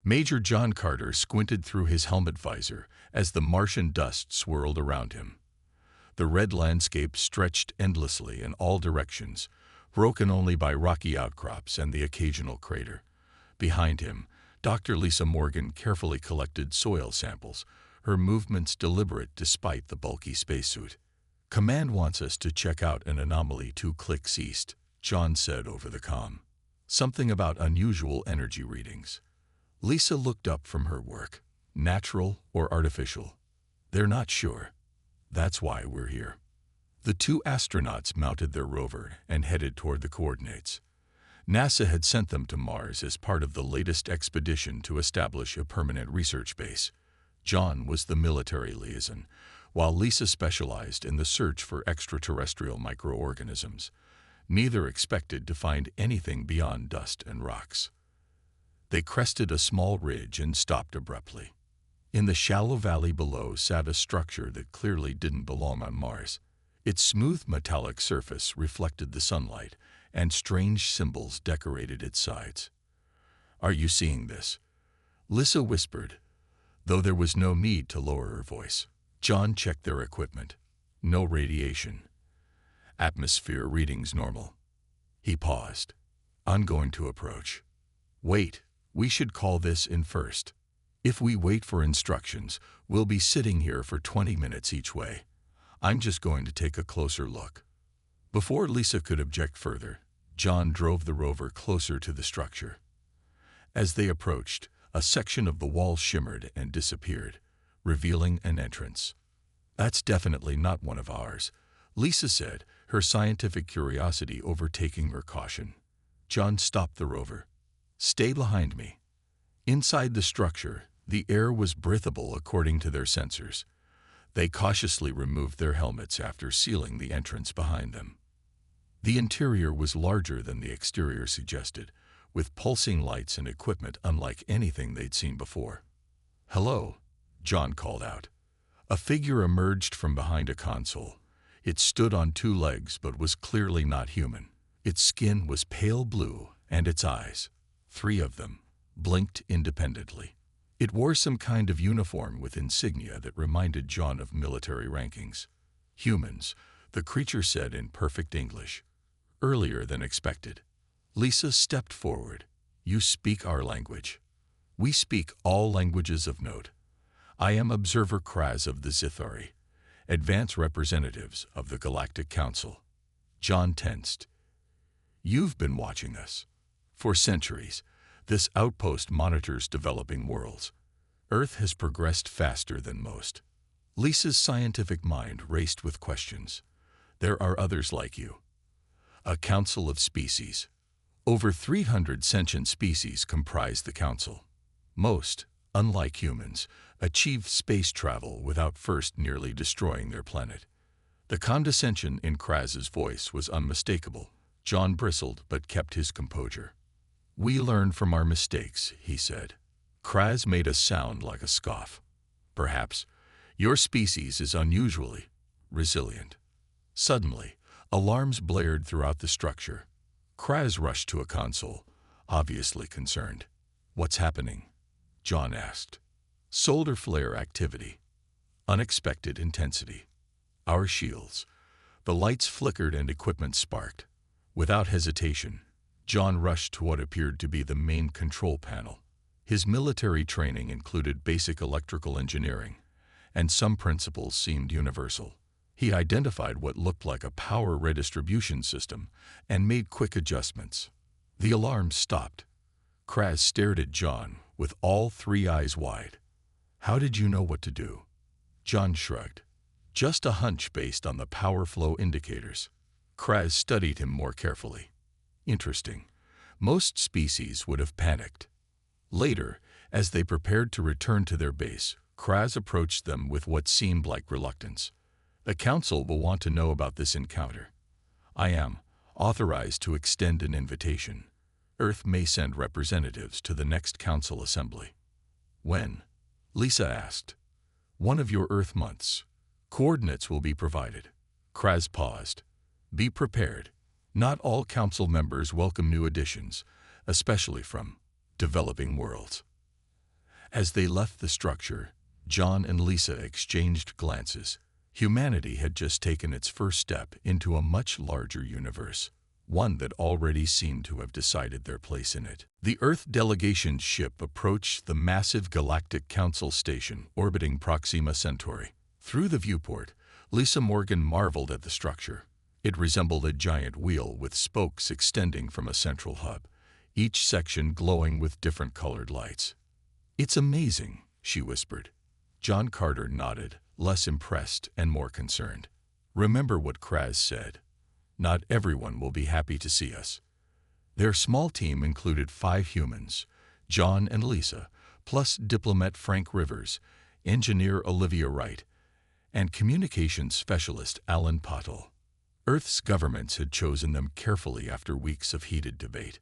Major John Carter squinted through his helmet visor as the Martian dust swirled around him. The red landscape stretched endlessly in all directions, broken only by rocky outcrops and the occasional crater. Behind him, Dr. Lisa Morgan carefully collected soil samples, her movements deliberate despite the bulky spacesuit. "Command wants us to check out an anomaly 2 clicks east," John said over the comm. "Something about unusual energy readings." Lisa looked up from her work. "Natural or artificial?" "They're not sure. That's why we're here." The two astronauts mounted their rover and headed toward the coordinates. NASA had sent them to Mars as part of the latest expedition to establish a permanent research base. John was the military liaison, while Lisa specialized in the search for extraterrestrial microorganisms. Neither expected to find anything beyond dust and rocks. They crested a small ridge and stopped abruptly. In the shallow valley below sat a structure that clearly didn't belong on Mars. Its smooth metallic surface reflected the sunlight, and strange symbols decorated its sides. "Are you seeing this?" Lisa whispered, though there was no need to lower her voice. John checked their equipment. No radiation. Atmosphere readings normal. He paused. "I'm going to approach." "Wait, we should call this in first. If we wait for instructions, we'll be sitting here for 20 minutes each way. I'm just going to take a closer look." Before Lisa could object further, John drove the rover closer to the structure. As they approached, a section of the wall shimmered and disappeared, revealing an entrance. "That's definitely not one of ours," Lisa said, her scientific curiosity overtaking her caution. John stopped the rover. "Stay behind me." Inside the structure, the air was breathable according to their sensors. They cautiously removed their helmets after sealing the entrance behind them. The interior was larger than the exterior suggested, with pulsing lights and equipment unlike anything they'd seen before. "Hello," John called out. A figure emerged from behind a console. It stood on 2 legs but was clearly not human. Its skin was pale blue, and its eyes, 3 of them, blinked independently. It wore some kind of uniform with insignia that reminded John of military rankings. "Humans," the creature said in perfect English. Earlier than expected. Lisa stepped forward. "You speak our language." "We speak all languages of note. I am Observer Kraz of the Zithari, advance representatives of the Galactic Council." John tensed. "You've been watching us." "For centuries. This outpost monitors developing worlds. Earth has progressed faster than most." Lisa's scientific mind raced with questions. "There are others like you." "A council of species." Over 300 sentient species comprise the council. Most, unlike humans, achieve space travel without first nearly destroying their planet. The condescension in Kraz's voice was unmistakable. John bristled but kept his composure. "We learn from our mistakes," he said. Kraz made a sound like a scoff. "Perhaps. Your species is unusually resilient." Suddenly, alarms blared throughout the structure. Kraz rushed to a console, obviously concerned. "What's happening?" John asked. "Solar flare activity. Unexpected intensity. Our shields." The lights flickered and equipment sparked. Without hesitation, John rushed to what appeared to be the main control panel. His military training included basic electrical engineering, and some principles seemed universal. He identified what looked like a power redistribution system and made quick adjustments. The alarm stopped. Kraz stared at John with all 3 eyes wide. "How did you know what to do?" John shrugged. "Just a hunch based on the power flow indicators." Kraz studied him more carefully. "Interesting. Most species would have panicked." Later, as they prepared to return to their base, Kraz approached them with what seemed like reluctance. "The Council will want to know about this encounter. I am authorized to extend an invitation. Earth may send representatives to the next Council Assembly." "When?" Lisa asked. "One of your Earth months. Coordinates will be provided." Kraz paused. "Be prepared. Not all Council members welcome new additions, especially from developing worlds." As they left the structure, John and Lisa exchanged glances. Humanity had just taken its first step into a much larger universe, one that already seemed to have decided their place in it. The Earth delegation's ship approached the massive Galactic Council station orbiting Proxima Centauri. Through the viewport, Lisa Morgan marveled at the structure. It resembled a giant wheel with spokes extending from a central hub, each section glowing with different colored lights. "It's amazing," she whispered. John Carter nodded, less impressed and more concerned. "Remember what Kraz said. Not everyone will be happy to see us." Their small team included 5 humans, John and Lisa, plus diplomat Frank Rivers, engineer Olivia Wright, and communications specialist Alan Pottle. Earth's governments had chosen them carefully after weeks of heated debate.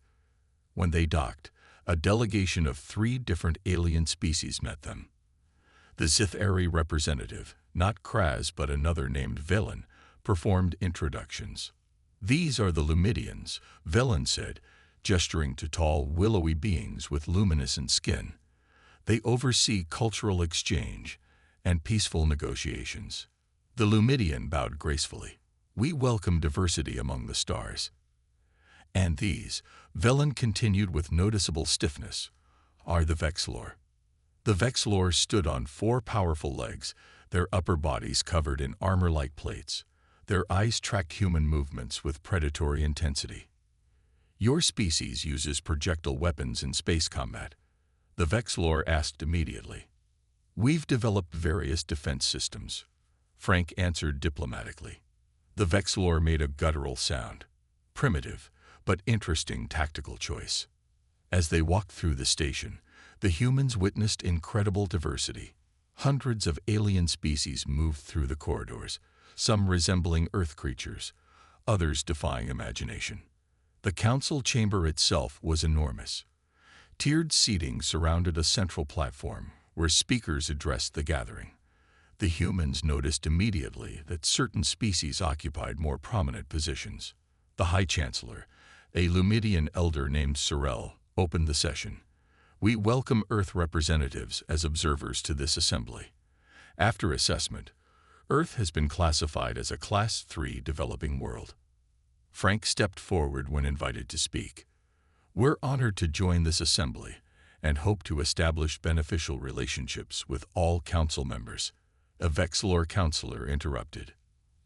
When they docked, a delegation of 3 different alien species met them. The Zithari representative, not Kraz but another named Velen, performed introductions. "These are the Lumidians," Velen said, gesturing to tall, willowy beings with luminescent skin. "They oversee cultural exchange and peaceful negotiations." The Lumidian bowed gracefully. "We welcome diversity among the stars." "And these," Velen continued with noticeable stiffness, "are the Vexlor." The Vexlor stood on 4 powerful legs, their upper bodies covered in armor-like plates. Their eyes tracked human movements with predatory intensity. "Your species uses projectile weapons in space combat," the Vexlor asked immediately. "We've developed various defense systems," Frank answered diplomatically. The Vexlor made a guttural sound. Primitive, but interesting tactical choice. As they walked through the station, the humans witnessed incredible diversity. Hundreds of alien species moved through the corridors, some resembling Earth creatures, others defying imagination. The council chamber itself was enormous. Tiered seating surrounded a central platform where speakers addressed the gathering. The humans noticed immediately that certain species occupied more prominent positions. The High Chancellor, a Lumidian elder named Sorel, opened the session. "We welcome Earth representatives as observers to this assembly. After assessment, Earth has been classified as a Class 3 developing world." Frank stepped forward when invited to speak. "We're honored to join this assembly and hope to establish beneficial relationships with all council members," a Vexlor counselor interrupted.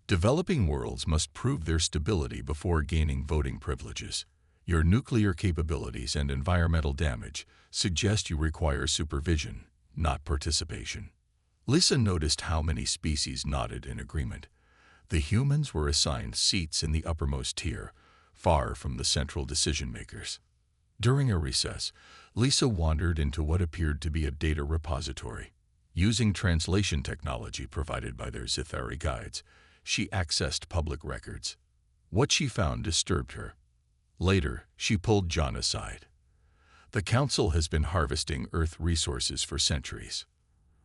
"Developing worlds must prove their stability before gaining voting privileges. Your nuclear capabilities and environmental damage suggest you require supervision, not participation." Lisa noticed how many species nodded in agreement. The humans were assigned seats in the uppermost tier, far from the central decision-makers. During a recess, Lisa wandered into what appeared to be a data repository. Using translation technology provided by their Zithari guides, she accessed public records. What she found disturbed her. Later, she pulled John aside. "The Council has been harvesting Earth resources for centuries.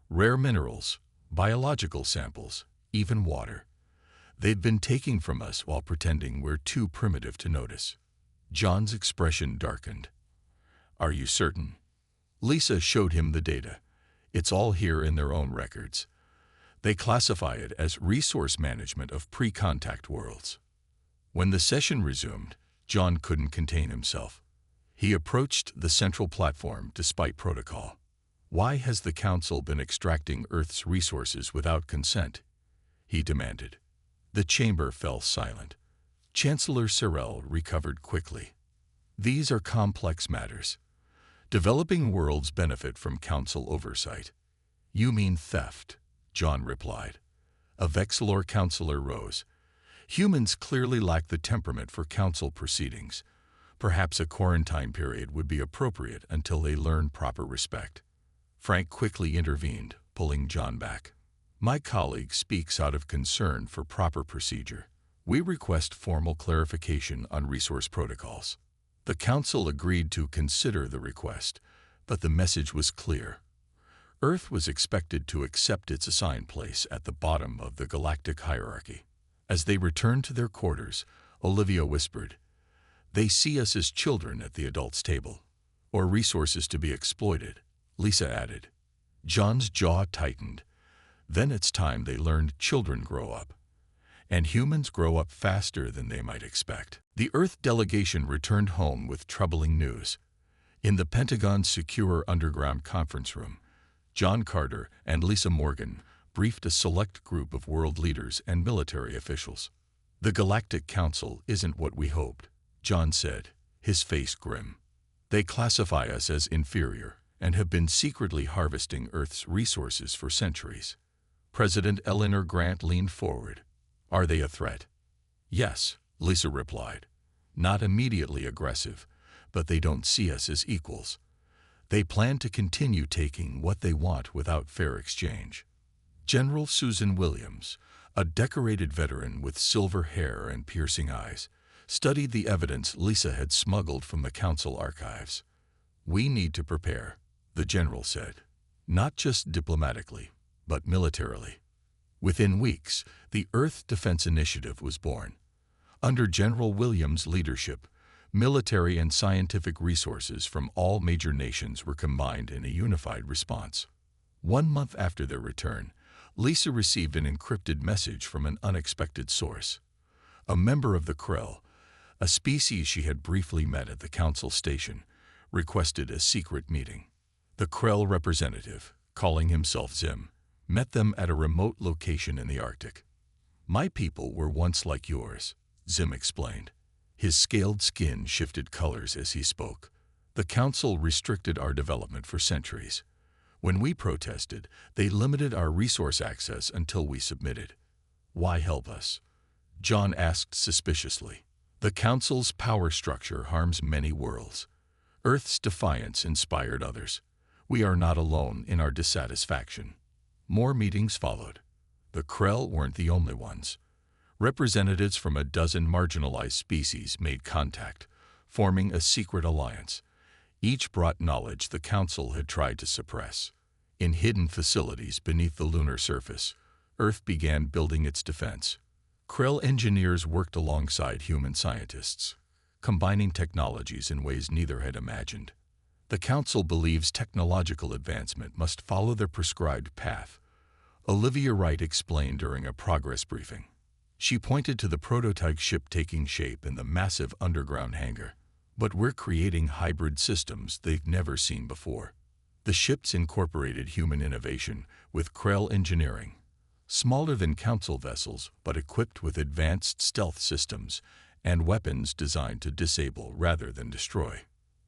Rare minerals, biological samples, even water. They've been taking from us while pretending we're too primitive to notice." John's expression darkened. "Are you certain?" Lisa showed him the data. "It's all here in their own records. They classify it as resource management of pre-contact worlds." When the session resumed, John couldn't contain himself. He approached the central platform despite protocol. "Why has the Council been extracting Earth's resources without consent?" he demanded. The chamber fell silent. Chancellor Sorel recovered quickly. "These are complex matters. Developing worlds benefit from Council oversight." "You mean theft," John replied. A Vexlor counselor rose. "Humans clearly lack the temperament for Council proceedings. Perhaps a quarantine period would be appropriate until they learn proper respect." Frank quickly intervened, pulling John back. "My colleague speaks out of concern for proper procedure. We request formal clarification on resource protocols." The Council agreed to consider the request, but the message was clear. Earth was expected to accept its assigned place at the bottom of the galactic hierarchy. As they returned to their quarters, Olivia whispered, "They see us as children at the adults' table, or resources to be exploited, Lisa added. John's jaw tightened. Then it's time they learned children grow up. And humans grow up faster than they might expect. The Earth delegation returned home with troubling news. In the Pentagon's secure underground conference room, John Carter and Lisa Morgan briefed a select group of world leaders and military officials. The Galactic Council isn't what we hoped, John said, his face grim. They classify us as inferior and have been secretly harvesting Earth's resources for centuries. President Eleanor Grant leaned forward. Are they a threat? Yes, Lisa replied. Not immediately aggressive, but they don't see us as equals. They plan to continue taking what they want without fair exchange. General Susan Williams, a decorated veteran with silver hair and piercing eyes, studied the evidence Lisa had smuggled from the council archives. We need to prepare, the general said, not just diplomatically, but militarily. Within weeks, the Earth Defense Initiative was born. Under General Williams' leadership, military and scientific resources from all major nations were combined in a unified response. 1 month after their return, Lisa received an encrypted message from an unexpected source. A member of the Krell, a species she had briefly met at the council station, requested a secret meeting. The Krell representative, calling himself Zim, met them at a remote location in the Arctic. My people were once like yours, Zim explained. His scaled skin shifted colors as he spoke. The council restricted our development for centuries. When we protested, they limited our resource access until we submitted. Why help us? John asked suspiciously. The council's power structure harms many worlds. Earth's defiance inspired others. We are not alone in our dissatisfaction. More meetings followed. The Krell weren't the only ones. Representatives from a dozen marginalized species made contact, forming a secret alliance. Each brought knowledge the Council had tried to suppress. In hidden facilities beneath the lunar surface, Earth began building its defense. Krell engineers worked alongside human scientists, combining technologies in ways neither had imagined. The Council believes technological advancement must follow their prescribed path, Olivia Wright explained during a progress briefing. She pointed to the prototype ship taking shape in the massive underground hangar. But we're creating hybrid systems they've never seen before. The ships incorporated human innovation with Krell engineering. Smaller than Council vessels, but equipped with advanced stealth systems and weapons designed to disable rather than destroy.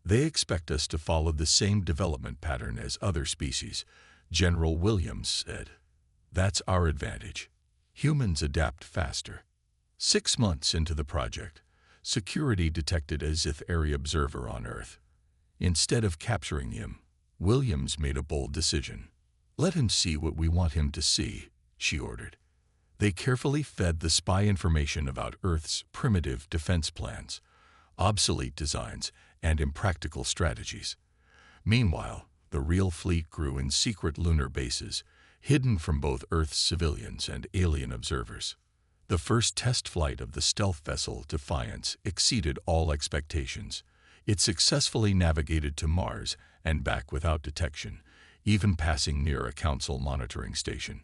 They expect us to follow the same development pattern as other species, General Williams said. That's our advantage. Humans adapt faster. 6 months into the project, security detected a Zith area observer on Earth. Instead of capturing him, Williams made a bold decision. Let him see what we want him to see, she ordered. They carefully fed the spy information about Earth's primitive defense plans, obsolete designs, and impractical strategies. Meanwhile, the real fleet grew in secret lunar bases, hidden from both Earth's civilians and alien observers. The first test flight of the stealth vessel Defiance exceeded all expectations. It successfully navigated to Mars and back without detection, even passing near a Council monitoring station.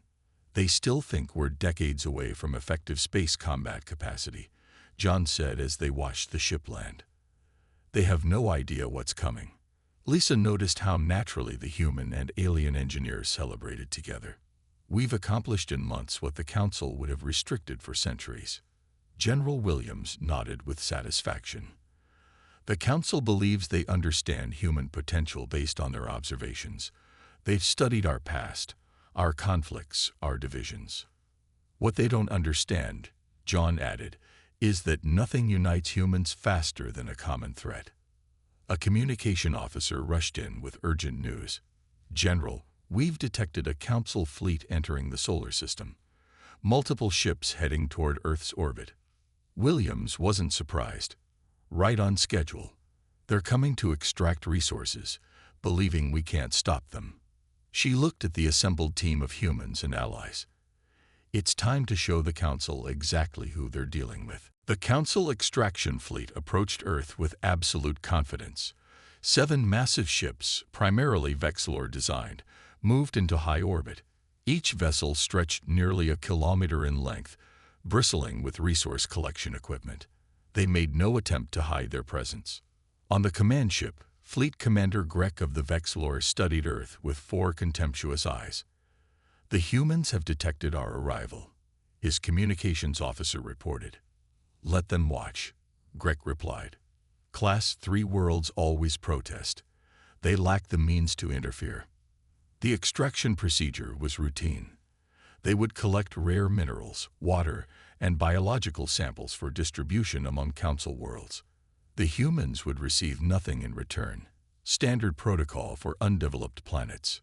They still think we're decades away from effective space combat capacity, John said as they watched the ship land. They have no idea what's coming. Lisa noticed how naturally the human and alien engineers celebrated together. We've accomplished in months what the Council would have restricted for centuries. General Williams nodded with satisfaction. The Council believes they understand human potential based on their observations. They've studied our past, our conflicts, our divisions. What they don't understand, John added, is that nothing unites humans faster than a common threat. A communication officer rushed in with urgent news. General, we've detected a Council fleet entering the solar system. Multiple ships heading toward Earth's orbit. Williams wasn't surprised. Right on schedule. They're coming to extract resources, believing we can't stop them. She looked at the assembled team of humans and allies. It's time to show the Council exactly who they're dealing with. The Council extraction fleet approached Earth with absolute confidence, 7 massive ships, primarily Vexilor-designed, moved into high orbit. Each vessel stretched nearly a kilometer in length, bristling with resource collection equipment. They made no attempt to hide their presence. On the command ship, Fleet Commander Grek of the Vexilor studied Earth with 4 contemptuous eyes. "The humans have detected our arrival," his communications officer reported. "Let them watch," Grek replied. "Class 3 worlds always protest. They lack the means to interfere." The extraction procedure was routine. They would collect rare minerals, water, and biological samples for distribution among Council worlds. The humans would receive nothing in return. Standard protocol for undeveloped planets.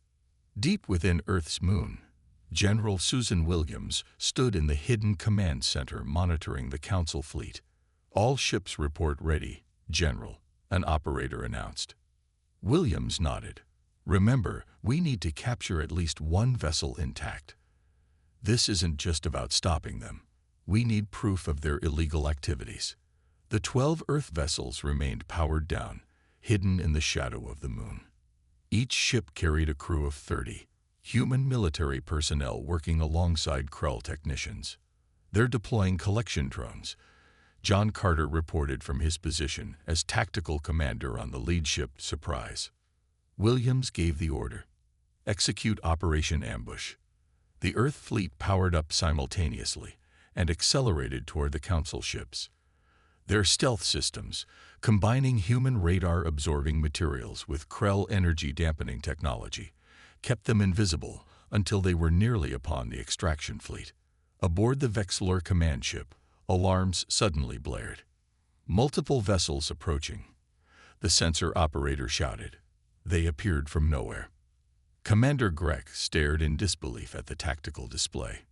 Deep within Earth's moon, General Susan Williams stood in the hidden command center monitoring the Council fleet. "All ships report ready, General," an operator announced. Williams nodded. "Remember, we need to capture at least 1 vessel intact. This isn't just about stopping them. We need proof of their illegal activities." The 12 Earth vessels remained powered down, hidden in the shadow of the moon. Each ship carried a crew of 30, human military personnel working alongside Krell technicians. "They're deploying collection drones," John Carter reported from his position as tactical commander on the lead ship Surprise. Williams gave the order. "Execute Operation Ambush." The Earth fleet powered up simultaneously and accelerated toward the Council ships. Their stealth systems, combining human radar-absorbing materials with Krell energy-dampening technology, kept them invisible until they were nearly upon the extraction fleet. Aboard the Vexilor command ship, alarms suddenly blared. "Multiple vessels approaching," the sensor operator shouted. They appeared from nowhere. Commander Grek stared in disbelief at the tactical display.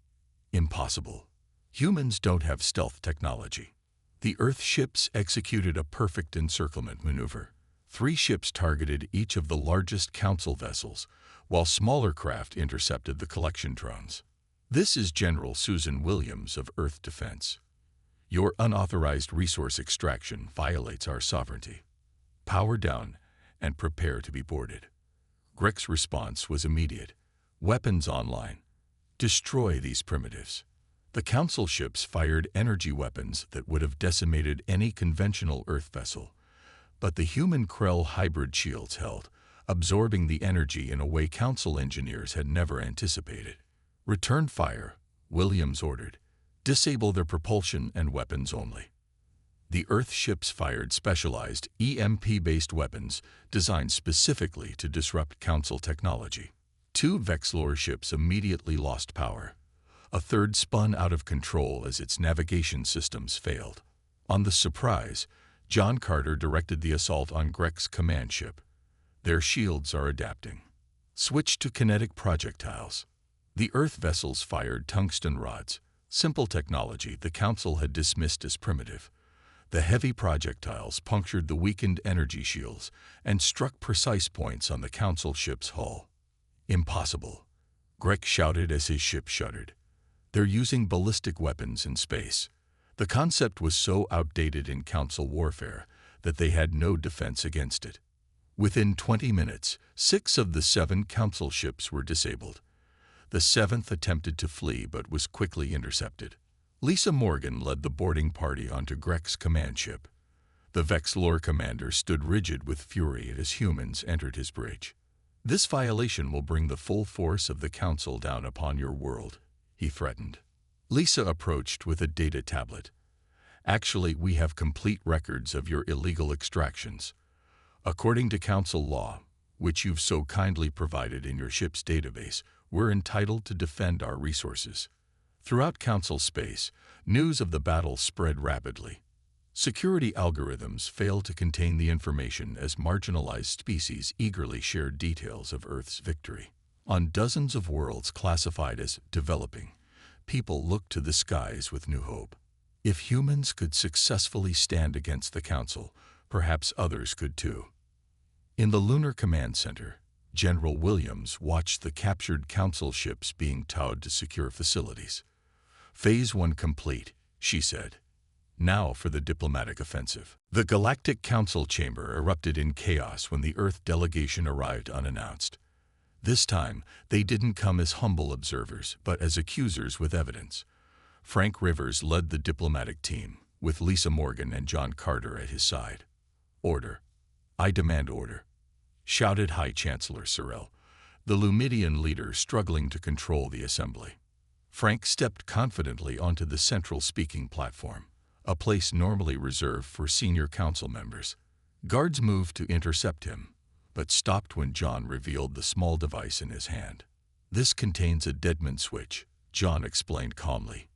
"Impossible. Humans don't have stealth technology." The Earth ships executed a perfect encirclement maneuver. 3 ships targeted each of the largest Council vessels, while smaller craft intercepted the collection drones. "This is General Susan Williams of Earth Defense. Your unauthorized resource extraction violates our sovereignty. Power down and prepare to be boarded." Grek's response was immediate. "Weapons online. Destroy these primitives." The Council ships fired energy weapons that would have decimated any conventional Earth vessel, but the human Krell hybrid shields held, absorbing the energy in a way Council engineers had never anticipated. "Return fire," Williams ordered. "Disable their propulsion and weapons only." The Earth ships fired specialized EMP-based weapons designed specifically to disrupt Council technology. 2 Vexilor ships immediately lost power. A third spun out of control as its navigation systems failed. On the Surprise, John Carter directed the assault on Grek's command ship. "Their shields are adapting. Switch to kinetic projectiles." The Earth vessels fired tungsten rods, simple technology the Council had dismissed as primitive. The heavy projectiles punctured the weakened energy shields and struck precise points on the Council ship's hull. "Impossible," Grek shouted as his ship shuddered. "They're using ballistic weapons in space." The concept was so outdated in Council warfare that they had no defense against it. Within 20 minutes, 6 of the 7 Council ships were disabled. The 7th attempted to flee but was quickly intercepted. Lisa Morgan led the boarding party onto Grek's command ship. The Vexilor commander stood rigid with fury as humans entered his bridge. "This violation will bring the full force of the Council down upon your world," he threatened. Lisa approached with a data tablet. "Actually, we have complete records of your illegal extractions. According to Council law, which you've so kindly provided in your ship's database, we're entitled to defend our resources." Throughout Council space, news of the battle spread rapidly. Security algorithms failed to contain the information as marginalized species eagerly shared details of Earth's victory. On dozens of worlds classified as developing, people looked to the skies with new hope. If humans could successfully stand against the Council, perhaps others could too. In the Lunar Command Center, General Williams watched the captured Council ships being towed to secure facilities. "Phase 1 complete," she said. Now for the diplomatic offensive. The Galactic Council chamber erupted in chaos when the Earth delegation arrived unannounced. This time, they didn't come as humble observers, but as accusers with evidence. Frank Rivers led the diplomatic team, with Lisa Morgan and John Carter at his side. "Order. I demand order," shouted High Chancellor Sorrell, the Lumidian leader struggling to control the assembly. Frank stepped confidently onto the central speaking platform, a place normally reserved for senior council members. Guards moved to intercept him, but stopped when John revealed the small device in his hand. "This contains a Deadman switch," John explained calmly.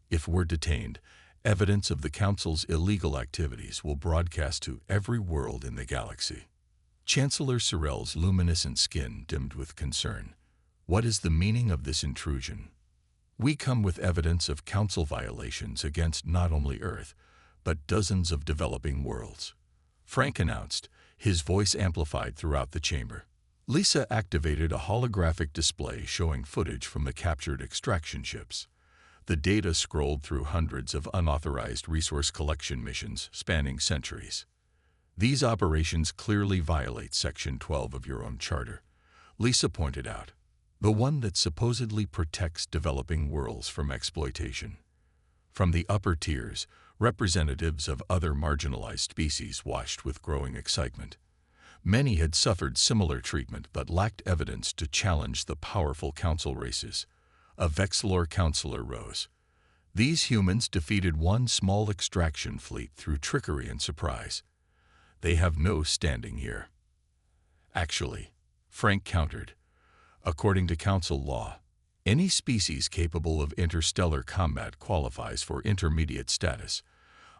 "If we're detained, evidence of the Council's illegal activities will broadcast to every world in the galaxy." Chancellor Sorrell's luminescent skin dimmed with concern. "What is the meaning of this intrusion?" "We come with evidence of Council violations against not only Earth, but dozens of developing worlds," Frank announced, his voice amplified throughout the chamber. Lisa activated a holographic display showing footage from the captured extraction ships. The data scrolled through hundreds of unauthorized resource collection missions spanning centuries. "These operations clearly violate Section 12 of your own charter," Lisa pointed out, "the one that supposedly protects developing worlds from exploitation." From the upper tiers, representatives of other marginalized species watched with growing excitement. Many had suffered similar treatment but lacked evidence to challenge the powerful council races. A Vexilor councillor rose. "These humans defeated one small extraction fleet through trickery and surprise. They have no standing here." "Actually," Frank countered, "according to council law, any species capable of interstellar combat qualifies for intermediate status.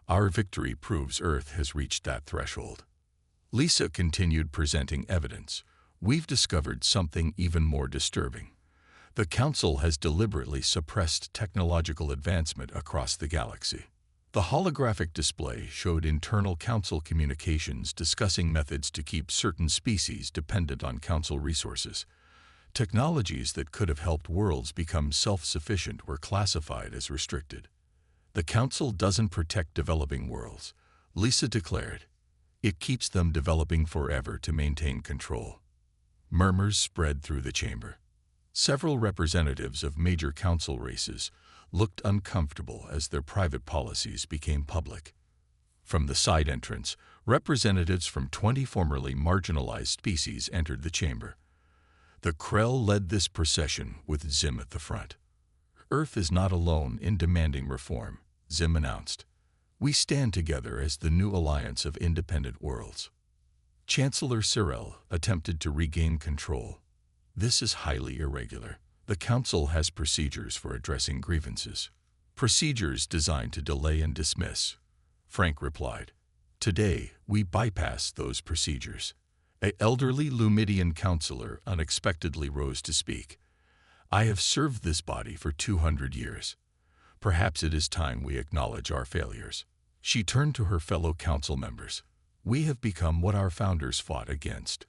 Our victory proves Earth has reached that threshold." Lisa continued presenting evidence. "We've discovered something even more disturbing. The Council has deliberately suppressed technological advancement across the galaxy." The holographic display showed internal Council communications discussing methods to keep certain species dependent on Council resources. Technologies that could have helped worlds become self-sufficient were classified as restricted. "The Council doesn't protect developing worlds," Lisa declared. "It keeps them developing forever to maintain control." Murmurs spread through the chamber. Several representatives of major council races looked uncomfortable as their private policies became public. From the side entrance, representatives from 20 formerly marginalized species entered the chamber. The Krell led this procession with Zim at the front. "Earth is not alone in demanding reform," Zim announced. "We stand together as the new alliance of independent worlds." Chancellor Sorrell attempted to regain control. "This is highly irregular. The Council has procedures for addressing grievances." "Procedures designed to delay and dismiss," Frank replied. "Today, we bypass those procedures." An elderly Lumidian councillor unexpectedly rose to speak. "I have served this body for 200 years. Perhaps it is time we acknowledge our failures." She turned to her fellow council members. "We have become what our founders fought against,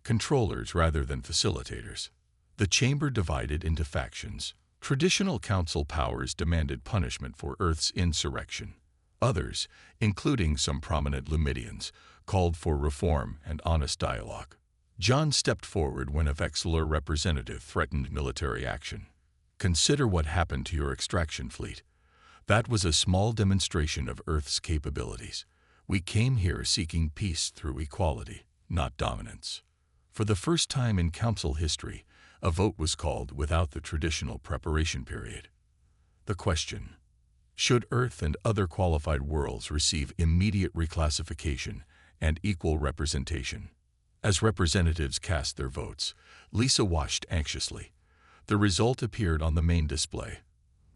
controllers rather than facilitators." The chamber divided into factions. Traditional council powers demanded punishment for Earth's insurrection. Others, including some prominent Lumidians, called for reform and honest dialogue. John stepped forward when a Vexilor representative threatened military action. "Consider what happened to your extraction fleet. That was a small demonstration of Earth's capabilities. We came here seeking peace through equality, not dominance." For the first time in council history, a vote was called without the traditional preparation period. The question: should Earth and other qualified worlds receive immediate reclassification and equal representation? As representatives cast their votes, Lisa watched anxiously. The result appeared on the main display.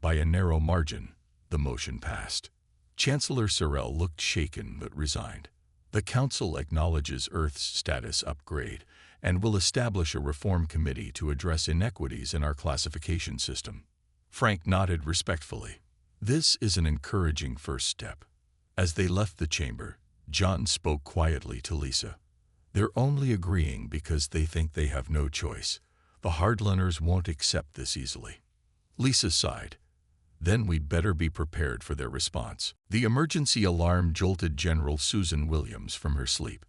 By a narrow margin, the motion passed. Chancellor Sorrell looked shaken but resigned. "The Council acknowledges Earth's status upgrade and will establish a reform committee to address inequities in our classification system." Frank nodded respectfully. "This is an encouraging first step." As they left the chamber, John spoke quietly to Lisa. "They're only agreeing because they think they have no choice. The hardliners won't accept this easily." Lisa sighed. Then we'd better be prepared for their response. The emergency alarm jolted General Susan Williams from her sleep.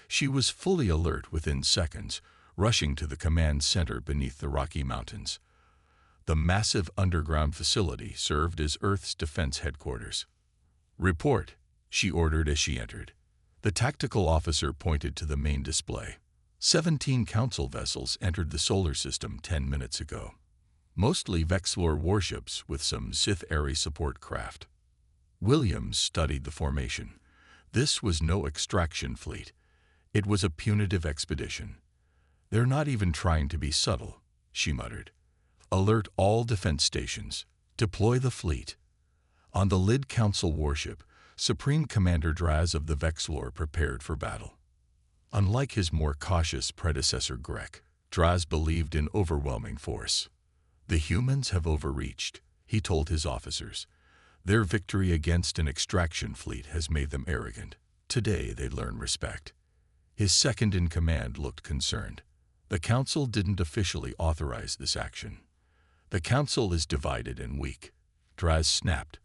She was fully alert within seconds, rushing to the command center beneath the Rocky Mountains. The massive underground facility served as Earth's defense headquarters. "Report," she ordered as she entered. The tactical officer pointed to the main display. 17 Council vessels entered the solar system 10 minutes ago. Mostly Vexlor warships with some Sith-Aerie support craft. Williams studied the formation. This was no extraction fleet. It was a punitive expedition. "They're not even trying to be subtle," she muttered. "Alert all defense stations. Deploy the fleet." On the Lid Council warship, Supreme Commander Draz of the Vexlor prepared for battle. Unlike his more cautious predecessor Grek, Draz believed in overwhelming force. "The humans have overreached," he told his officers. "Their victory against an extraction fleet has made them arrogant. Today they learn respect." His second-in-command looked concerned. "The Council didn't officially authorize this action." "The Council is divided and weak," Draz snapped.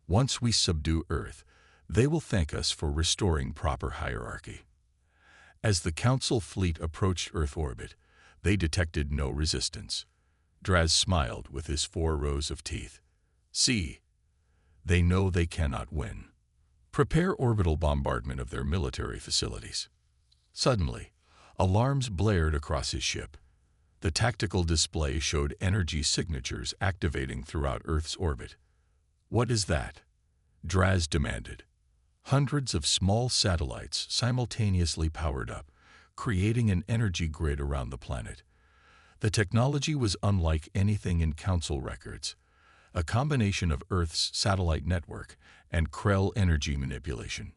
"Once we subdue Earth, they will thank us for restoring proper hierarchy." As the Council fleet approached Earth orbit, they detected no resistance. Draz smiled with his 4 rows of teeth. "See, they know they cannot win. Prepare orbital bombardment of their military facilities." Suddenly, alarms blared across his ship. The tactical display showed energy signatures activating throughout Earth's orbit. "What is that?" Draz demanded. Hundreds of small satellites simultaneously powered up, creating an energy grid around the planet. The technology was unlike anything in Council records, a combination of Earth's satellite network and Krell energy manipulation.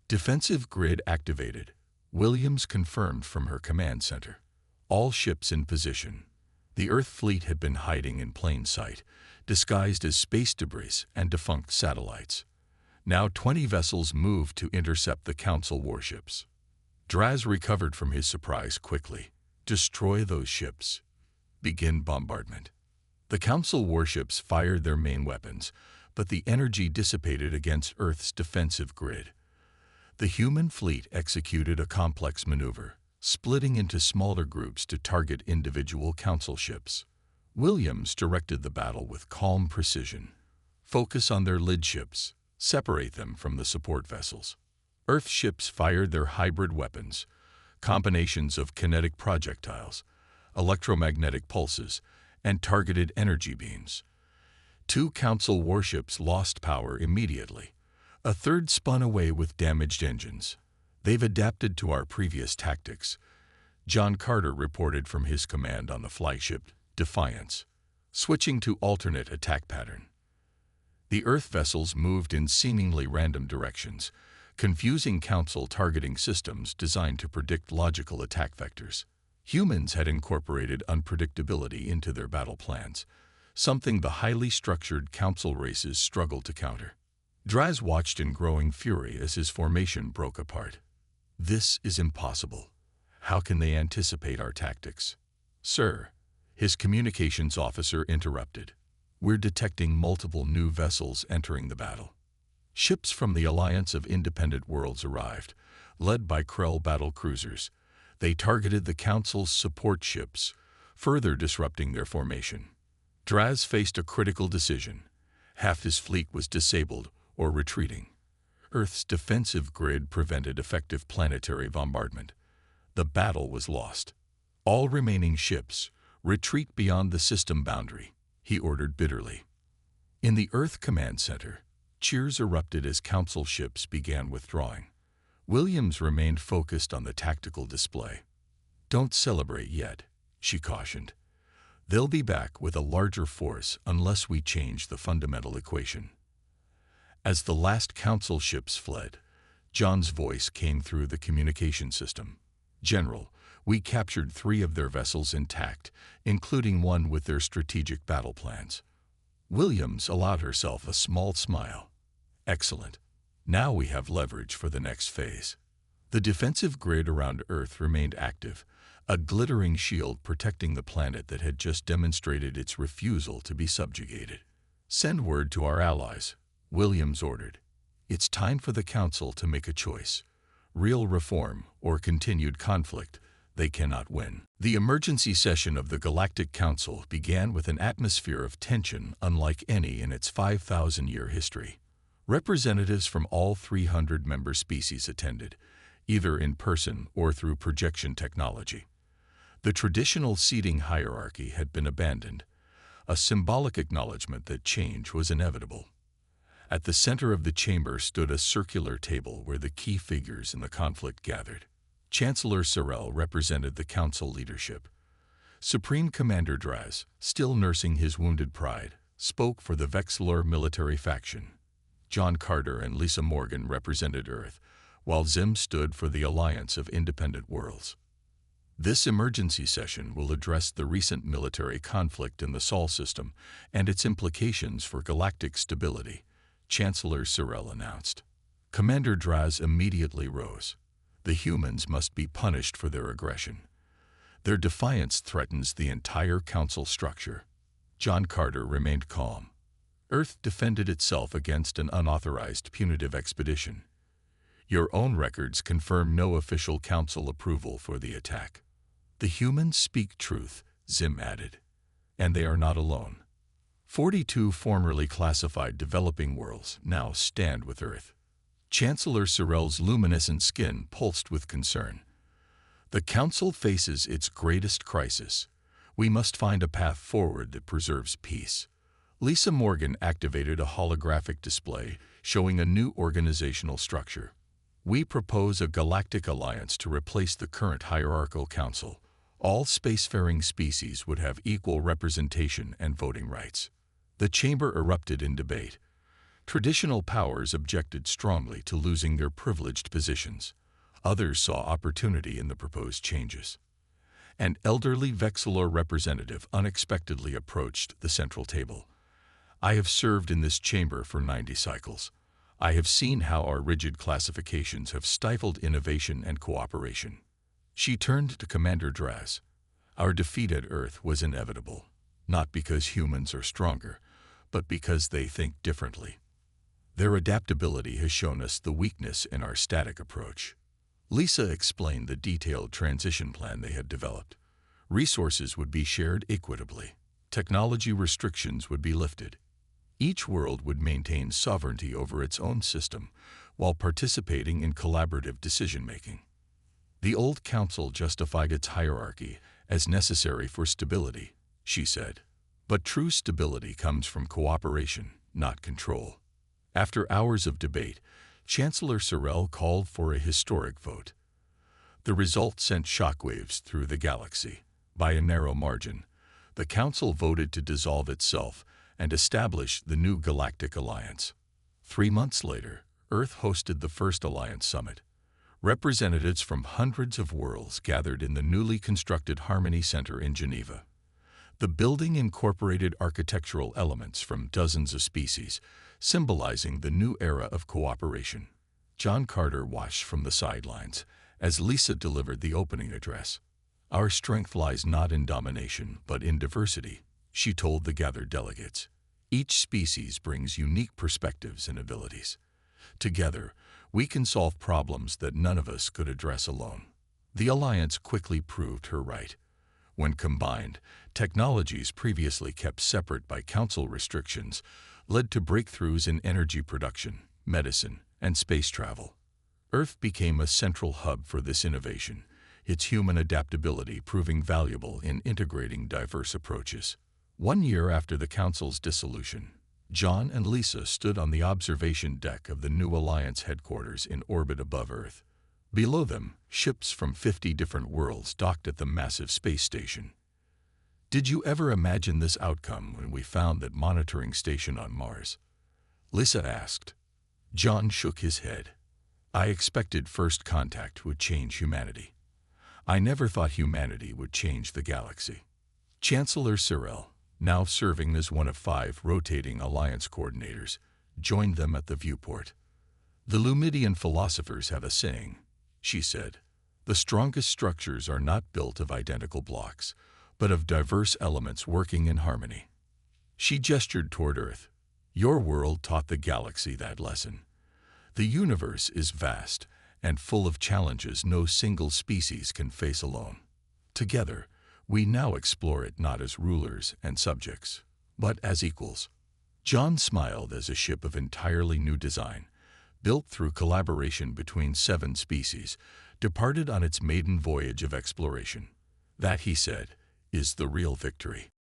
"Defensive grid activated," Williams confirmed from her command center. "All ships in position." The Earth fleet had been hiding in plain sight, disguised as space debris and defunct satellites. Now 20 vessels moved to intercept the Council warships. Draz recovered from his surprise quickly. "Destroy those ships. Begin bombardment." The Council warships fired their main weapons, but the energy dissipated against Earth's defensive grid. The human fleet executed a complex maneuver, splitting into smaller groups to target individual Council ships. Williams directed the battle with calm precision. "Focus on their lid ships. Separate them from the support vessels." Earth ships fired their hybrid weapons, combinations of kinetic projectiles, electromagnetic pulses, and targeted energy beams. 2 Council warships lost power immediately. A third spun away with damaged engines. "They've adapted to our previous tactics," John Carter reported from his command on the flagship Defiance, switching to alternate attack pattern. The Earth vessels moved in seemingly random directions, confusing Council targeting systems designed to predict logical attack vectors. Humans had incorporated unpredictability into their battle plans, something the highly structured Council races struggled to counter. Draz watched in growing fury as his formation broke apart. "This is impossible. How can they anticipate our tactics?" "Sir," his communications officer interrupted. "We're detecting multiple new vessels entering the battle." Ships from the Alliance of Independent Worlds arrived, led by Krell battle cruisers. They targeted the Council's support ships, further disrupting their formation. Draz faced a critical decision. Half his fleet was disabled or retreating. Earth's defensive grid prevented effective planetary bombardment. The battle was lost. "All remaining ships, retreat beyond the system boundary," he ordered bitterly. In the Earth Command Center, cheers erupted as Council ships began withdrawing. Williams remained focused on the tactical display. "Don't celebrate yet," she cautioned. "They'll be back with a larger force unless we change the fundamental equation." As the last Council ships fled, John's voice came through the communication system. "General, we captured 3 of their vessels intact, including one with their strategic battle plans." Williams allowed herself a small smile. "Excellent. Now we have leverage for the next phase." The defensive grid around Earth remained active, a glittering shield protecting the planet that had just demonstrated its refusal to be subjugated. "Send word to our allies," Williams ordered. "It's time for the Council to make a choice. Real reform or continued conflict. They cannot win." The emergency session of the Galactic Council began with an atmosphere of tension unlike any in its 5,000-year history. Representatives from all 300 member species attended, either in person or through projection technology. The traditional seating hierarchy had been abandoned, a symbolic acknowledgement that change was inevitable. At the center of the chamber stood a circular table where the key figures in the conflict gathered. Chancellor Sorel represented the council leadership. Supreme Commander Draz, still nursing his wounded pride, spoke for the Vexilor military faction. John Carter and Lisa Morgan represented Earth, while Zim stood for the Alliance of Independent Worlds. This emergency session will address the recent military conflict in the Sol system and its implications for galactic stability, Chancellor Sorel announced. Commander Draz immediately rose. The humans must be punished for their aggression. Their defiance threatens the entire council structure. John Carter remained calm. Earth defended itself against an unauthorized punitive expedition. Your own records confirm no official council approval for the attack. The humans speak truth, Zim added. And they are not alone. 42 formerly classified developing worlds now stand with Earth. Chancellor Sorel's luminescent skin pulsed with concern. The Council faces its greatest crisis. We must find a path forward that preserves peace. Lisa Morgan activated a holographic display showing a new organizational structure. We propose a galactic alliance to replace the current hierarchical council. All spacefaring species would have equal representation and voting rights. The chamber erupted in debate. Traditional powers objected strongly to losing their privileged positions. Others saw opportunity in the proposed changes. An elderly Vexilor representative unexpectedly approached the central table. "I have served in this chamber for 90 cycles. I have seen how our rigid classifications have stifled innovation and cooperation." She turned to Commander Draz. "Our defeat at Earth was inevitable, not because humans are stronger, but because they think differently. Their adaptability has shown us the weakness in our static approach." Lisa explained the detailed transition plan they had developed. Resources would be shared equitably. Technology restrictions would be lifted. Each world would maintain sovereignty over its own system while participating in collaborative decision-making. The old council justified its hierarchy as necessary for stability, she said. But true stability comes from cooperation, not control. After hours of debate, Chancellor Sorel called for a historic vote. The result sent shockwaves through the galaxy. By a narrow margin, the Council voted to dissolve itself and establish the new Galactic Alliance. 3 months later, Earth hosted the first Alliance Summit. Representatives from hundreds of worlds gathered in the newly constructed Harmony Center in Geneva. The building incorporated architectural elements from dozens of species, symbolizing the new era of cooperation. John Carter watched from the sidelines as Lisa delivered the opening address. "Our strength lies not in domination, but in diversity," she told the gathered delegates. "Each species brings unique perspectives and abilities. Together, we can solve problems that none of us could address alone." The Alliance quickly proved her right. When combined, technologies previously kept separate by council restrictions led to breakthroughs in energy production, medicine, and space travel. Earth became a central hub for this innovation, its human adaptability proving valuable in integrating diverse approaches. 1 year after the Council's dissolution, John and Lisa stood on the observation deck of the new Alliance headquarters in orbit above Earth. Below them, ships from 50 different worlds docked at the massive space station. "Did you ever imagine this outcome when we found that monitoring station on Mars?" Lisa asked. John shook his head. "I expected first contact would change humanity. I never thought humanity would change the galaxy." Chancellor Sorel, now serving as one of 5 rotating Alliance coordinators, joined them at the viewport. "The Lumidian philosophers have a saying," she said. "The strongest structures are not built of identical blocks, but of diverse elements working in harmony." She gestured toward Earth. Your world taught the galaxy that lesson. The universe is vast and full of challenges no single species can face alone. Together, we now explore it not as rulers and subjects, but as equals. John smiled as a ship of entirely new design, built through collaboration between 7 species, departed on its maiden voyage of exploration. That, he said, is the real victory.